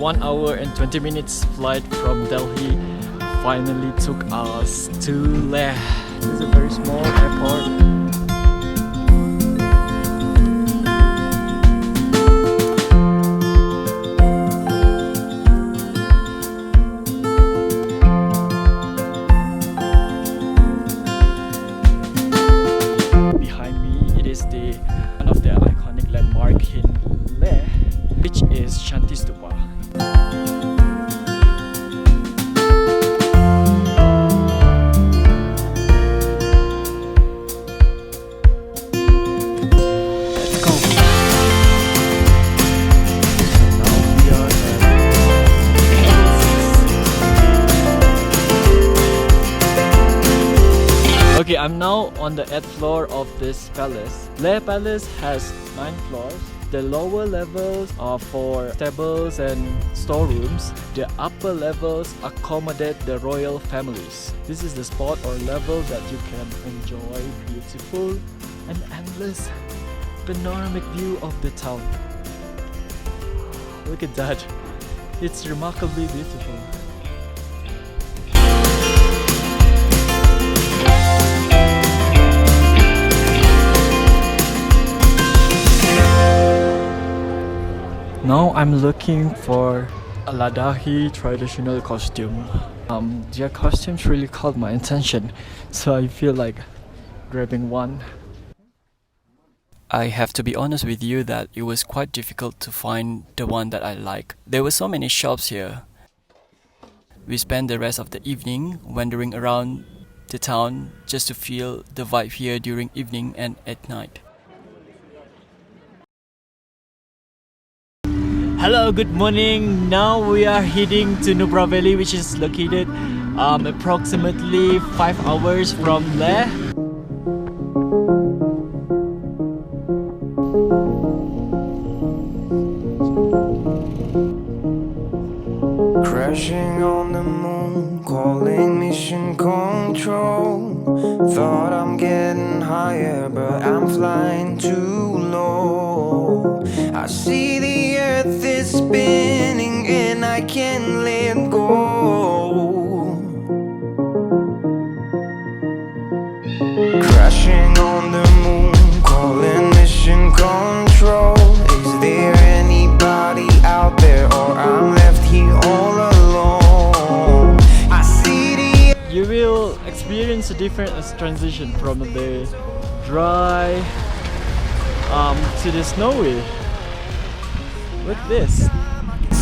1 hour and 20 minutes flight from Delhi finally took us to Leh. It's a very small airport. One of the iconic landmark in Leh, which is Shanti Stupa. Let's go. Now we are at Okay, I'm now on the 8th floor of this palace. Leh Palace has 9 floors. The lower levels are for tables and storerooms. The upper levels accommodate the royal families. This is the spot or level that you can enjoy beautiful and endless panoramic view of the town. Look at that. It's remarkably beautiful. Now I'm looking for a Ladakhi traditional costume. Their costumes really caught my attention, so I feel like grabbing one. I have to be honest with you that it was quite difficult to find the one that I like. There were so many shops here. We spent the rest of the evening wandering around the town just to feel the vibe here during evening and at night. Hello, good morning. Now we are heading to Nubra Valley, which is located approximately 5 hours from Leh. Crashing on the moon, calling mission control. Thought I'm getting higher, but I'm flying too low. I see the earth is spinning and I can't let go. Crashing on the moon, calling mission control. Is there anybody out there, or I'm left here all alone? I see the... You will experience a different transition from the dry to the snowy. Look at this.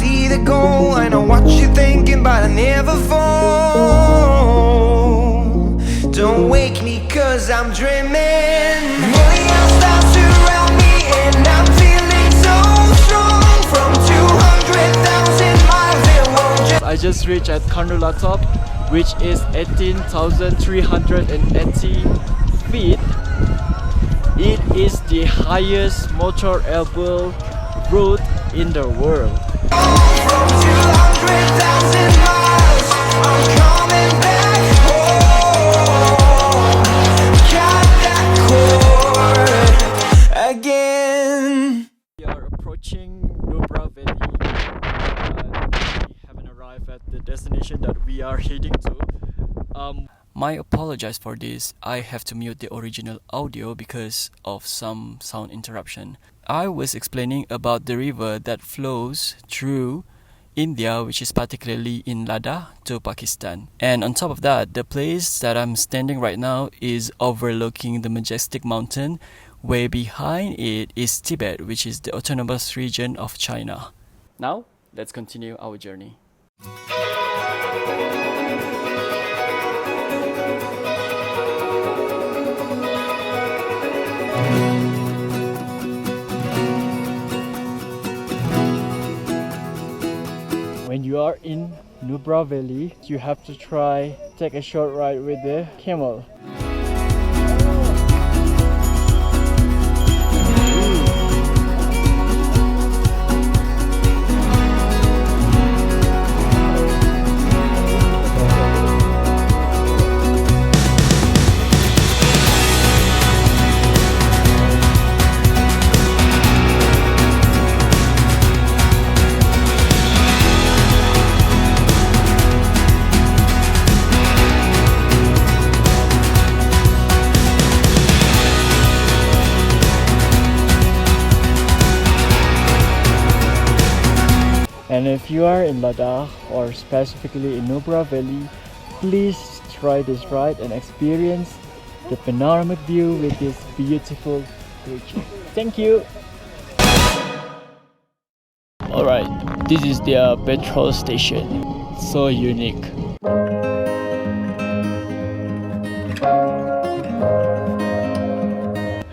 See the goal, I know what you're thinking, but I never fall. Don't wake me cause I'm dreaming. Morning out stars surround me and I'm feeling so strong. From 200,000 miles it won't just... I just reached at Kandula top, which is 18,380 feet. It is the highest motor airborne route in the world. From 200,000 miles, I'm coming back home. Got that chord again. We are approaching Nubra Valley. We haven't arrived at the destination that we are heading to. My apologies for this. I have to mute the original audio because of some sound interruption. I was explaining about the river that flows through India, which is particularly in Ladakh to Pakistan. And on top of that, the place that I'm standing right now is overlooking the majestic mountain. Way behind it is Tibet, which is the autonomous region of China. Now, let's continue our journey. When you are in Nubra Valley, you have to take a short ride with the camel. And if you are in Ladakh or specifically in Nubra Valley, please try this ride and experience the panoramic view with this beautiful creature. Thank you! Alright, this is their petrol station. So unique.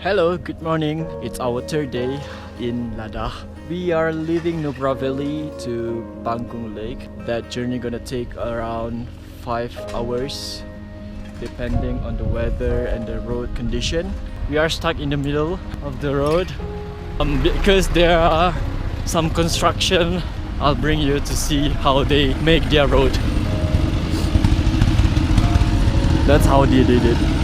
Hello, good morning. It's our third day in Ladakh. We are leaving Nubra Valley to Panggong Lake. That journey gonna take around 5 hours depending on the weather and the road condition. We are stuck in the middle of the road because there are some construction. I'll bring you to see how they make their road. That's how they did it.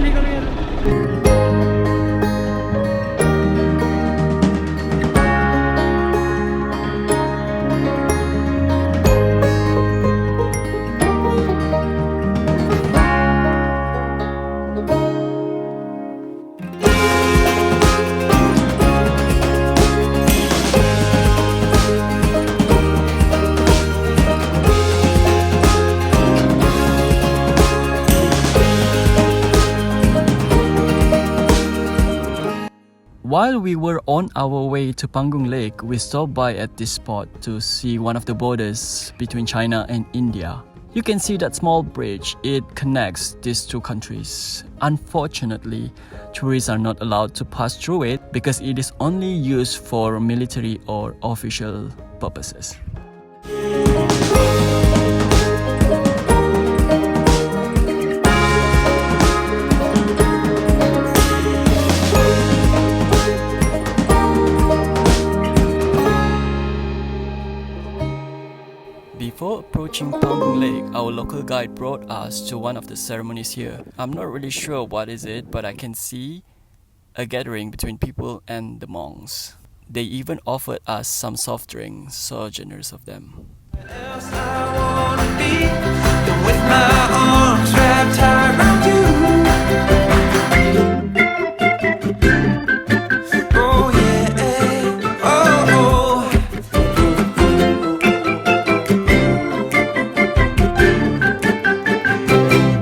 निकल गया While we were on our way to Panggong Lake, we stopped by at this spot to see one of the borders between China and India. You can see that small bridge, it connects these two countries. Unfortunately, tourists are not allowed to pass through it because it is only used for military or official purposes. Before approaching Panggong Lake, our local guide brought us to one of the ceremonies here. I'm not really sure what is it, but I can see a gathering between people and the monks. They even offered us some soft drinks, so generous of them.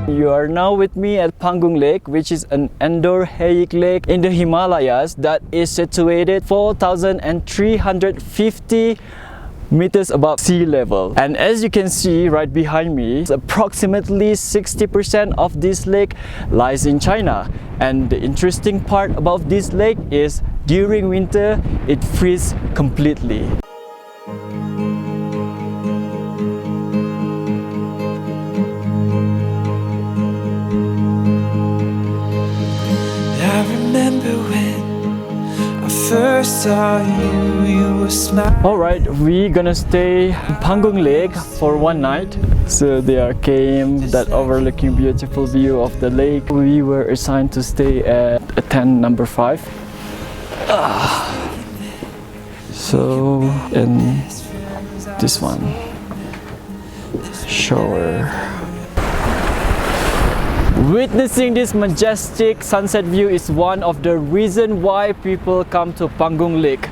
You are now with me at Panggong Lake, which is an endorheic lake in the Himalayas that is situated 4,350 meters above sea level. And as you can see right behind me, approximately 60% of this lake lies in China. And the interesting part about this lake is during winter, it freezes completely. First saw you, you were smiling. Alright, we're gonna stay in Panggong Lake for one night. So there came that overlooking beautiful view of the lake. We were assigned to stay at tent number 5. So in this one, shower. Witnessing this majestic sunset view is one of the reasons why people come to Panggong Lake.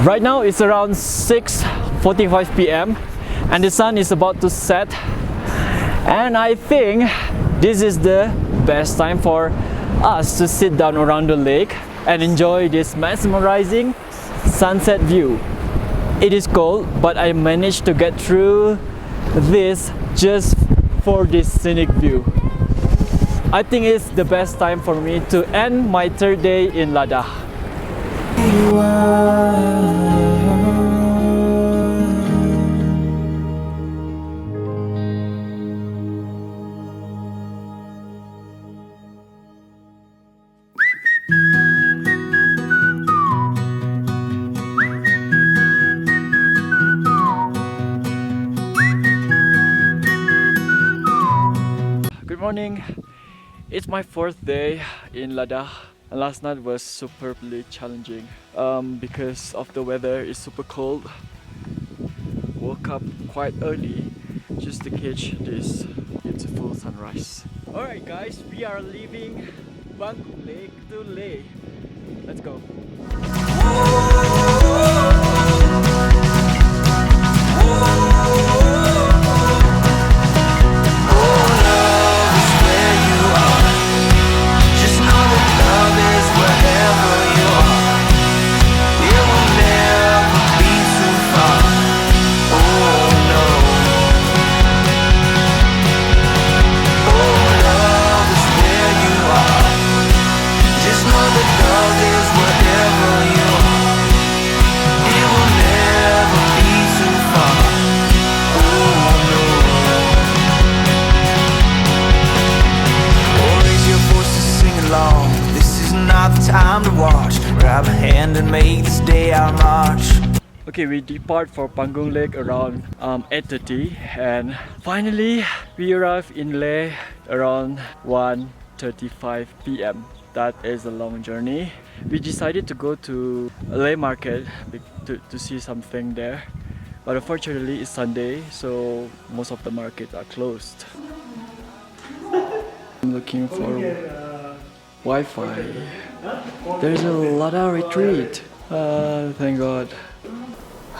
Right now it's around 6:45 p.m. and the sun is about to set, and I think this is the best time for us to sit down around the lake and enjoy this mesmerizing sunset view. It is cold, but I managed to get through this just for this scenic view. I think it's the best time for me to end my third day in Ladakh. Good morning. It's my 4th day in Ladakh. And last night was superbly challenging because of the weather is super cold. Woke up quite early just to catch this beautiful sunrise. Alright guys, we are leaving Panggong Lake to Leh. Let's go. Grab a hand and make this day our march. Okay, we depart for Panggong Lake around 8:30 and finally we arrive in Leh around 1:35 p.m. That is a long journey. We decided to go to Leh market to see something there, but unfortunately it's Sunday, so most of the markets are closed. I'm looking for Wi-Fi. There's a Ladakh retreat. Thank God.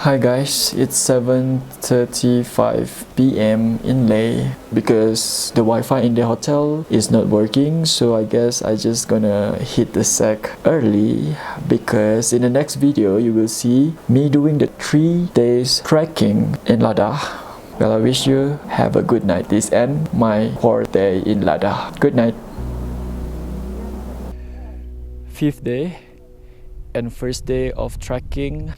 Hi guys, it's 7:35 p.m. in Leh because the Wi-Fi in the hotel is not working, so I guess I just gonna hit the sack early because in the next video you will see me doing the 3 days trekking in Ladakh. Well, I wish you have a good night. This ends my 4th day in Ladakh. Good night. 5th day and first day of trekking.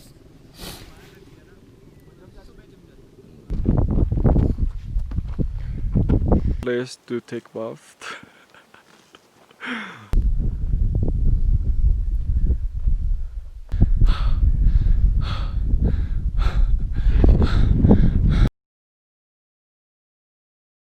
Place to take bath.